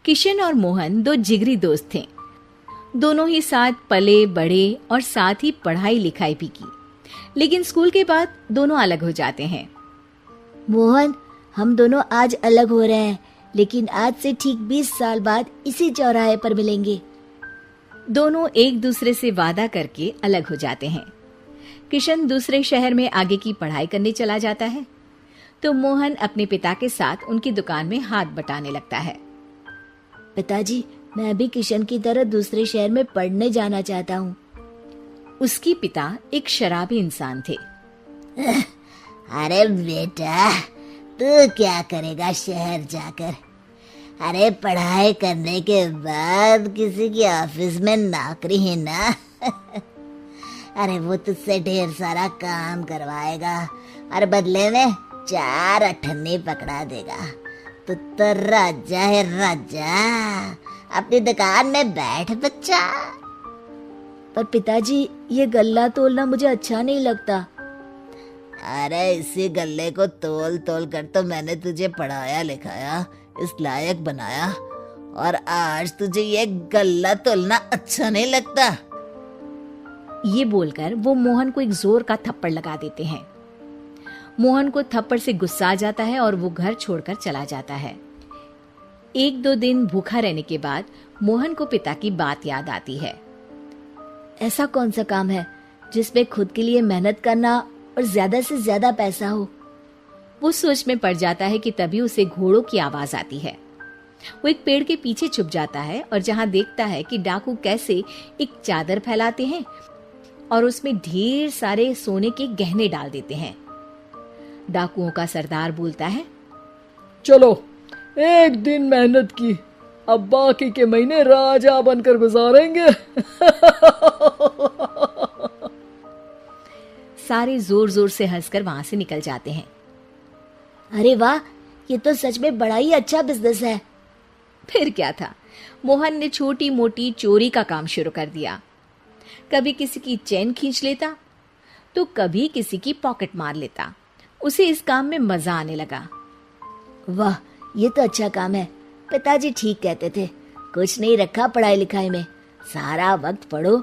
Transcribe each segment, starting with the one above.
किशन और मोहन दो जिगरी दोस्त थे। दोनों ही साथ पले बड़े और साथ ही पढ़ाई लिखाई भी की, लेकिन स्कूल के बाद दोनों अलग हो जाते हैं। मोहन, हम दोनों आज अलग हो रहे हैं, लेकिन आज से ठीक 20 साल बाद इसी चौराहे पर मिलेंगे। दोनों एक दूसरे से वादा करके अलग हो जाते हैं। किशन दूसरे शहर में आगे की पढ़ाई करने चला जाता है, तो मोहन अपने पिता के साथ उनकी दुकान में हाथ बटाने लगता है। पिताजी, मैं भी किशन की तरह दूसरे शहर में पढ़ने जाना चाहता हूँ। उसके पिता एक शराबी इंसान थे। अरे बेटा, तू क्या करेगा शहर जाकर? अरे पढ़ाई करने के बाद किसी के ऑफिस में नौकरी है ना। अरे वो तुझसे ढेर सारा काम करवाएगा और बदले में 4 अठन्नी पकड़ा देगा। तो राजा है राजा, अपनी दुकान में बैठ बच्चा। पर पिताजी, ये गल्ला तोलना मुझे अच्छा नहीं लगता। अरे इसी गल्ले को तोल तोल कर तो मैंने तुझे पढ़ाया लिखाया, इस लायक बनाया, और आज तुझे ये गल्ला तोलना अच्छा नहीं लगता। ये बोलकर वो मोहन को एक जोर का थप्पड़ लगा देते हैं। मोहन को थप्पड़ से गुस्सा आ जाता है और वो घर छोड़कर चला जाता है। 1-2 दिन भूखा रहने के बाद मोहन को पिता की बात याद आती है। ऐसा कौन सा काम है जिसमें खुद के लिए मेहनत करना और ज्यादा से ज्यादा पैसा हो? वो सोच में पड़ जाता है कि तभी उसे घोड़ों की आवाज आती है। वो एक पेड़ के पीछे छुप जाता है और जहां देखता है कि डाकू कैसे एक चादर फैलाते हैं और उसमें ढेर सारे सोने के गहने डाल देते हैं। डाकुओं का सरदार बोलता है, चलो, एक दिन मेहनत की, अब बाकी के महीने राजा बनकर गुजारेंगे। सारे जोर जोर से हंसकर वहां से निकल जाते हैं। अरे वाह, ये तो सच में बड़ा ही अच्छा बिजनेस है। फिर क्या था, मोहन ने छोटी मोटी चोरी का काम शुरू कर दिया। कभी किसी की चेन खींच लेता तो कभी किसी की पॉकेट मार लेता। उसे इस काम में मजा आने लगा। वाह, ये तो अच्छा काम है। पिताजी ठीक कहते थे, कुछ नहीं रखा पढ़ाई लिखाई में, सारा वक्त पढ़ो,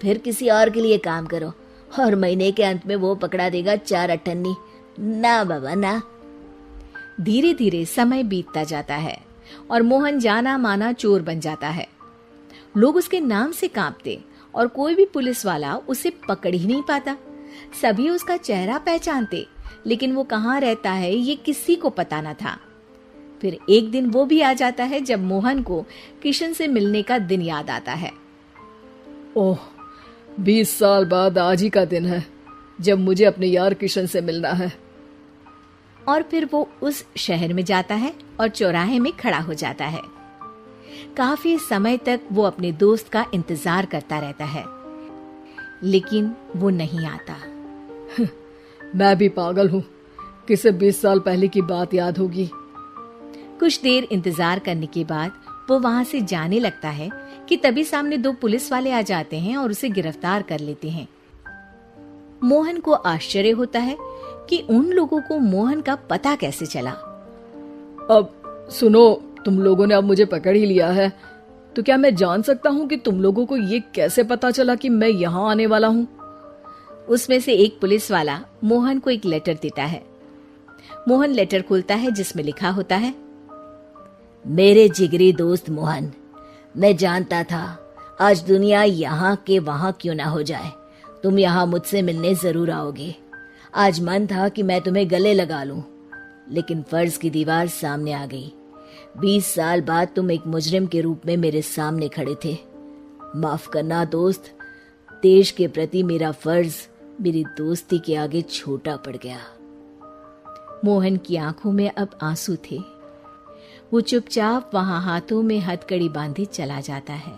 फिर किसी और के लिए काम करो, और महीने के अंत में वो पकड़ा देगा 4 अठन्नी। ना बाबा ना। धीरे धीरे समय बीतता जाता है और मोहन जाना माना चोर बन जाता है। लोग उसके नाम से कांपते और कोई भी पुलिस वाला उसे पकड़ ही नहीं पाता। सभी उसका चेहरा पहचानते, लेकिन वो कहाँ रहता है ये किसी को पता न था। फिर एक दिन वो भी आ जाता है जब मोहन को किशन से मिलने का दिन याद आता है। ओह, 20 साल बाद आज ही का दिन है जब मुझे अपने यार किशन से मिलना है। और फिर वो उस शहर में जाता है और चौराहे में खड़ा हो जाता है। काफी समय तक वो अपने दोस्त का इंतजार करता रहता है, लेकिन वो नहीं आता। मैं भी पागल हूँ, किसे 20 साल पहले की बात याद होगी। कुछ देर इंतजार करने के बाद वो वहां से जाने लगता है कि तभी सामने 2 पुलिस वाले आ जाते हैं और उसे गिरफ्तार कर लेते हैं। मोहन को आश्चर्य होता है कि उन लोगों को मोहन का पता कैसे चला। अब सुनो, तुम लोगों ने अब मुझे पकड़ ही लिया है, तो क्या मैं जान सकता हूँ कि तुम लोगों को ये कैसे पता चला कि मैं यहाँ आने वाला हूँ? उसमें से एक पुलिस वाला मोहन को एक लेटर देता है। मोहन लेटर खोलता है जिसमें लिखा होता है, मेरे जिगरी दोस्त मोहन, मैं जानता था आज दुनिया यहाँ के वहां क्यों ना हो जाए, तुम यहाँ मुझसे मिलने जरूर आओगे। आज मन था कि मैं तुम्हें गले लगा लूं, लेकिन फर्ज की दीवार सामने आ गई। 20 साल बाद तुम एक मुजरिम के रूप में मेरे सामने खड़े थे। माफ करना दोस्त, देश के प्रति मेरा फर्ज मेरी दोस्ती के आगे छोटा पड़ गया। मोहन की आंखों में अब आंसू थे। वो चुपचाप वहां हाथों में हथकड़ी बांधे चला जाता है।